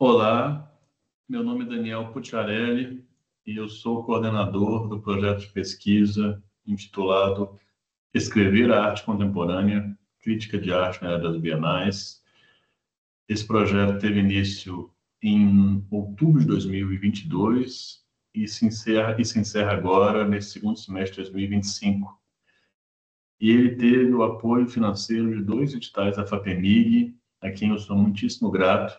Olá, meu nome é Daniel Pucciarelli e eu sou coordenador do projeto de pesquisa intitulado Escrever a Arte Contemporânea, Crítica de Arte na Era das Bienais. Esse projeto teve início em outubro de 2022 e se encerra agora nesse segundo semestre de 2025. E ele teve o apoio financeiro de 2 editais da FAPEMIG, a quem eu sou muitíssimo grato,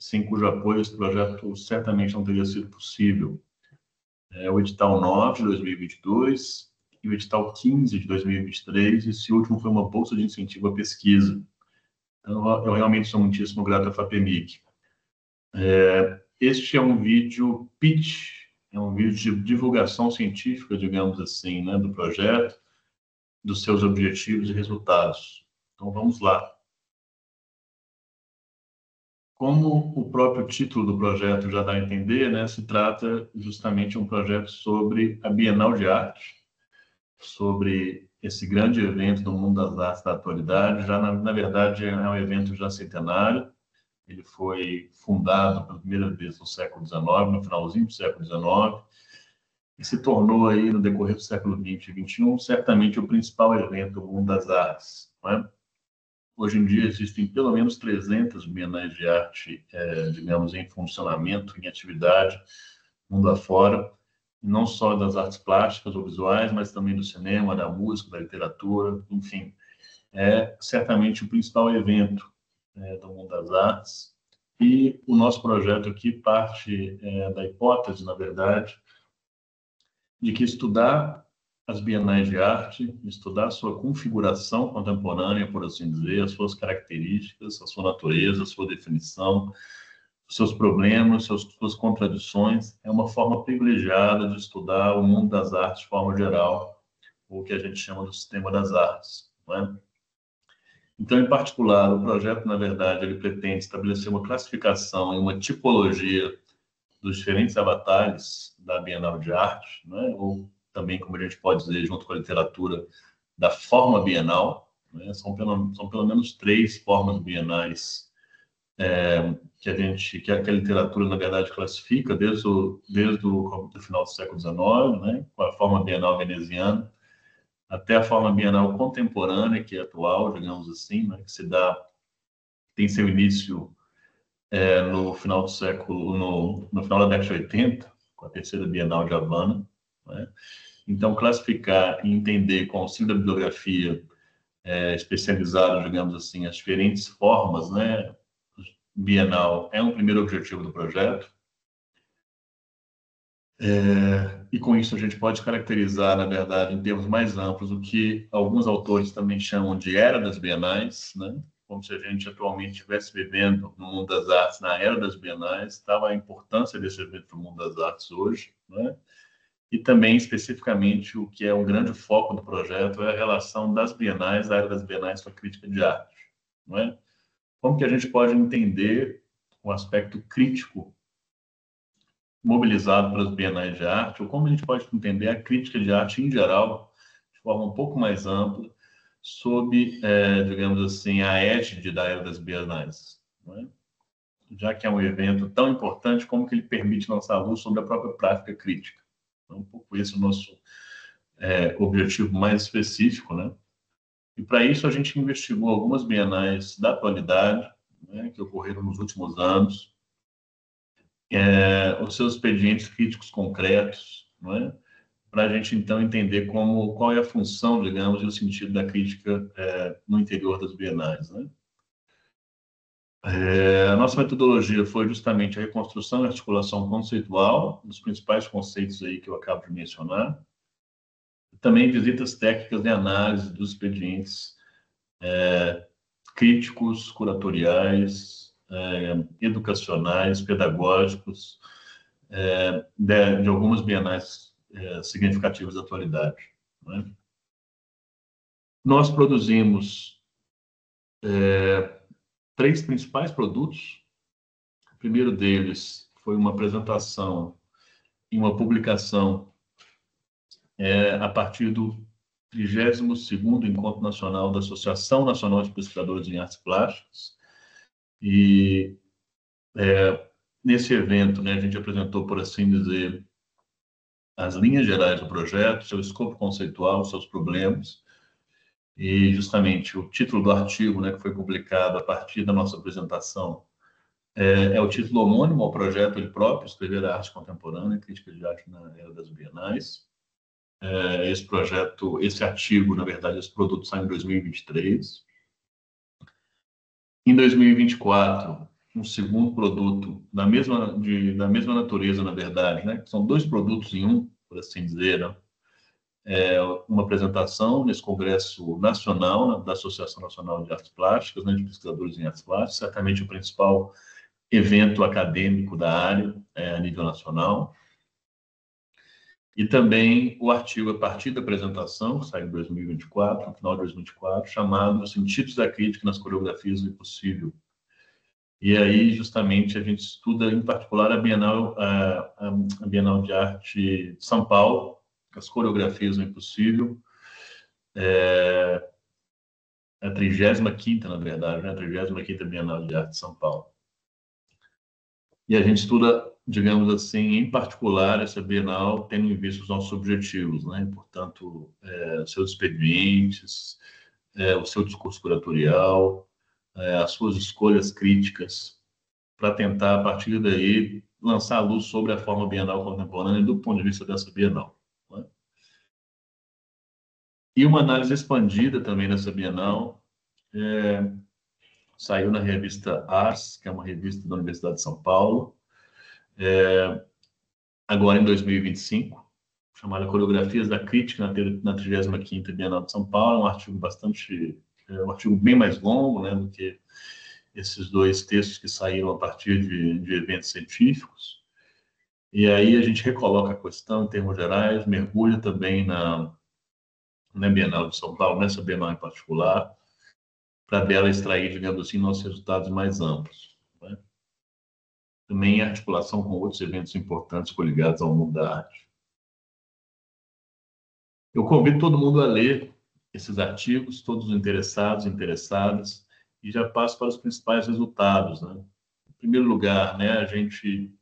sem cujo apoio esse projeto certamente não teria sido possível. O edital 9 de 2022 e o edital 15 de 2023, esse último foi uma bolsa de incentivo à pesquisa. Então, eu realmente sou muitíssimo grato à FAPEMIG. Este é um vídeo pitch, é um vídeo de divulgação científica, digamos assim, né, do projeto, dos seus objetivos e resultados. Então, vamos lá. Como o próprio título do projeto já dá a entender, né, se trata justamente de um projeto sobre a Bienal de Arte, sobre esse grande evento do mundo das artes da atualidade. Já, na verdade, é um evento já centenário. Ele foi fundado pela primeira vez no século XIX, no finalzinho do século XIX, e se tornou, aí, no decorrer do século XX e XXI, certamente o principal evento do mundo das artes, não é? Hoje em dia existem pelo menos 300 bienais de arte, digamos, em funcionamento, em atividade, mundo afora, não só das artes plásticas ou visuais, mas também do cinema, da música, da literatura, enfim. É certamente o principal evento do mundo das artes. E o nosso projeto aqui parte da hipótese, na verdade, de que estudar as bienais de arte, estudar a sua configuração contemporânea, por assim dizer, as suas características, a sua natureza, a sua definição, os seus problemas, suas contradições, é uma forma privilegiada de estudar o mundo das artes de forma geral, o que a gente chama do sistema das artes, não é? Então, em particular, o projeto, na verdade, ele pretende estabelecer uma classificação e uma tipologia dos diferentes avatares da Bienal de Arte, né? Ou também, como a gente pode dizer, junto com a literatura, da forma bienal, né? São pelo menos 3 formas bienais que a literatura, na verdade, classifica desde o final do século XIX, né? Com a forma bienal veneziana, até a forma bienal contemporânea, que é atual, digamos assim, né? Tem seu início no final do século, no final da década de 80, com a terceira Bienal de Havana, né? Então, classificar e entender com o auxílio da bibliografia especializada, digamos assim, as diferentes formas, né, bienal é um primeiro objetivo do projeto. E com isso a gente pode caracterizar, na verdade, em termos mais amplos, o que alguns autores também chamam de era das bienais, né? Como se a gente atualmente estivesse vivendo no mundo das artes na era das bienais, estava a importância desse evento para o mundo das artes hoje, né? E também, especificamente, o que é um grande foco do projeto é a relação das bienais, da era das bienais com a crítica de arte, não é? Como que a gente pode entender o aspecto crítico mobilizado pelas bienais de arte, ou como a gente pode entender a crítica de arte em geral, de forma um pouco mais ampla, sob, digamos assim, a égide da era das bienais, não é? Já que é um evento tão importante, como que ele permite lançar luz sobre a própria prática crítica. Então, um pouco esse é o nosso objetivo mais específico, né? E para isso a gente investigou algumas bienais da atualidade, né, que ocorreram nos últimos anos, os seus expedientes críticos concretos, não é? Para a gente então entender qual é a função, digamos, e o sentido da crítica no interior das bienais, né? A nossa metodologia foi justamente a reconstrução e articulação conceitual dos principais conceitos aí que eu acabo de mencionar, também visitas técnicas de análise dos expedientes críticos, curatoriais, educacionais, pedagógicos, de algumas bienais significativas da atualidade, né? Nós produzimos 3 principais produtos. O primeiro deles foi uma apresentação e uma publicação a partir do 32º Encontro Nacional da Associação Nacional de Pesquisadores em Artes Plásticas. E nesse evento, né, a gente apresentou, por assim dizer, as linhas gerais do projeto, seu escopo conceitual, seus problemas, e justamente o título do artigo, né, que foi publicado a partir da nossa apresentação, é o título homônimo ao projeto ele próprio, Escrever a Arte Contemporânea, Crítica de Arte na Era das Bienais. Esse projeto, esse artigo, na verdade, esse produto sai em 2023. Em 2024, um segundo produto da mesma natureza, na verdade, né? São dois produtos em um, por assim dizer, né? Uma apresentação nesse Congresso Nacional, né, da Associação Nacional de Artes Plásticas, né, de pesquisadores em artes plásticas, certamente o principal evento acadêmico da área a nível nacional. E também o artigo a partir da apresentação, que saiu em 2024, no final de 2024, chamado Sentidos da Crítica nas Coreografias do Impossível. E aí, justamente, a gente estuda, em particular, a Bienal de Arte de São Paulo, as coreografias do impossível, a 35ª, na verdade, né? A 35ª Bienal de Arte de São Paulo. E a gente estuda, digamos assim, em particular, essa Bienal tendo em vista os nossos objetivos, né? Portanto, seus expedientes, o seu discurso curatorial, as suas escolhas críticas, para tentar, a partir daí, lançar a luz sobre a forma bienal contemporânea do ponto de vista dessa Bienal. Né? E uma análise expandida também dessa Bienal saiu na revista Ars, que é uma revista da Universidade de São Paulo, agora em 2025, chamada Coreografias da Crítica na 35ª Bienal de São Paulo, um artigo bem mais longo, né, do que esses dois textos que saíram a partir de eventos científicos. E aí a gente recoloca a questão em termos gerais, mergulha também na Bienal de São Paulo, nessa Bienal em particular, para dela extrair, digamos assim, nossos resultados mais amplos. Né? Também em articulação com outros eventos importantes coligados ao mundo da arte. Eu convido todo mundo a ler esses artigos, todos os interessados e interessadas, e já passo para os principais resultados. Né? Em primeiro lugar, né, a gente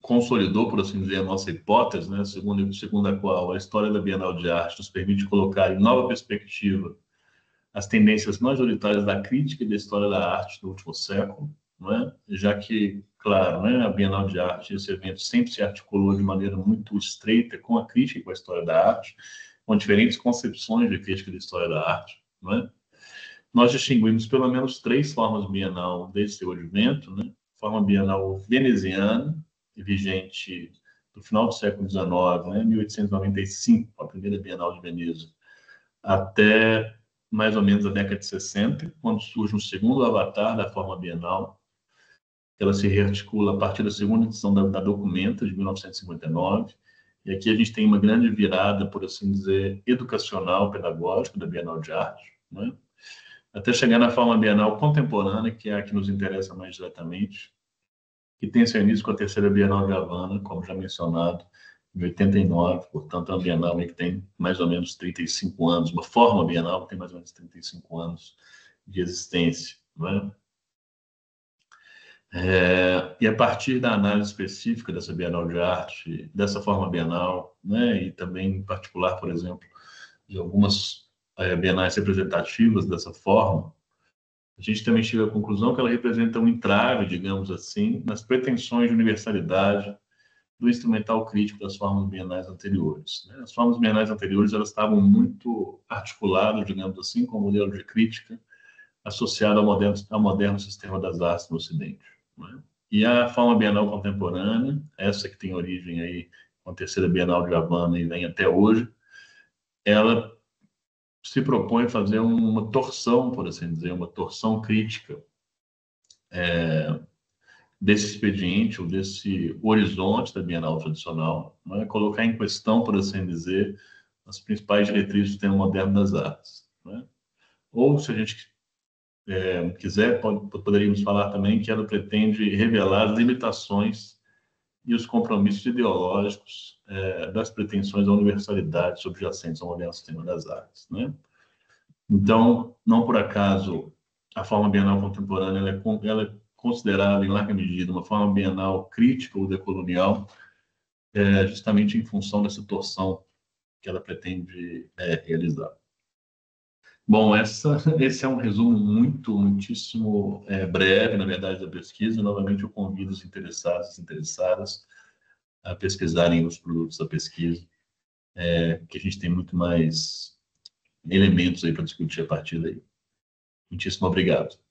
consolidou, por assim dizer, a nossa hipótese, né, segundo a qual a história da Bienal de Arte nos permite colocar em nova perspectiva as tendências majoritárias da crítica e da história da arte do último século, não é? Já que, claro, né, a Bienal de Arte, esse evento sempre se articulou de maneira muito estreita com a crítica e com a história da arte, com diferentes concepções de crítica da história da arte, não é? Nós distinguimos pelo menos três formas bienal desde seu advento, né? Forma bienal veneziana, vigente do final do século XIX, né? 1895, a primeira Bienal de Veneza, até mais ou menos a década de 60, quando surge um segundo avatar da forma bienal. Ela se rearticula a partir da segunda edição da Documenta, de 1959, e aqui a gente tem uma grande virada, por assim dizer, educacional, pedagógica da Bienal de Arte, né? Até chegar na forma bienal contemporânea, que é a que nos interessa mais diretamente, que tem seu início com a terceira Bienal de Havana, como já mencionado, em 89, portanto, é uma Bienal que tem mais ou menos 35 anos, uma forma Bienal que tem mais ou menos 35 anos de existência. Não é? E a partir da análise específica dessa Bienal de Arte, dessa forma Bienal, né, e também, em particular, por exemplo, de algumas bienais representativas dessa forma, a gente também chega à conclusão que ela representa um entrave, digamos assim, nas pretensões de universalidade do instrumental crítico das formas bienais anteriores. Né? As formas bienais anteriores elas estavam muito articuladas, digamos assim, com o modelo de crítica associado ao moderno sistema das artes no Ocidente. Né? E a forma bienal contemporânea, essa que tem origem aí com a terceira Bienal de Havana e vem até hoje, ela se propõe a fazer uma torção, por assim dizer, uma torção crítica desse expediente ou desse horizonte da Bienal tradicional, né? Colocar em questão, por assim dizer, as principais diretrizes do tema moderno das artes. Né? Ou, se a gente quiser, poderíamos falar também que ela pretende revelar as limitações e os compromissos ideológicos das pretensões à universalidade subjacentes ao moderno sistema das artes. Né? Então, não por acaso, a forma bienal contemporânea ela é considerada, em larga medida, uma forma bienal crítica ou decolonial, justamente em função dessa torção que ela pretende realizar. Bom, esse é um resumo muitíssimo breve, na verdade, da pesquisa. Novamente, eu convido os interessados e as interessadas a pesquisarem os produtos da pesquisa, que a gente tem muito mais elementos aí para discutir a partir daí. Muitíssimo obrigado.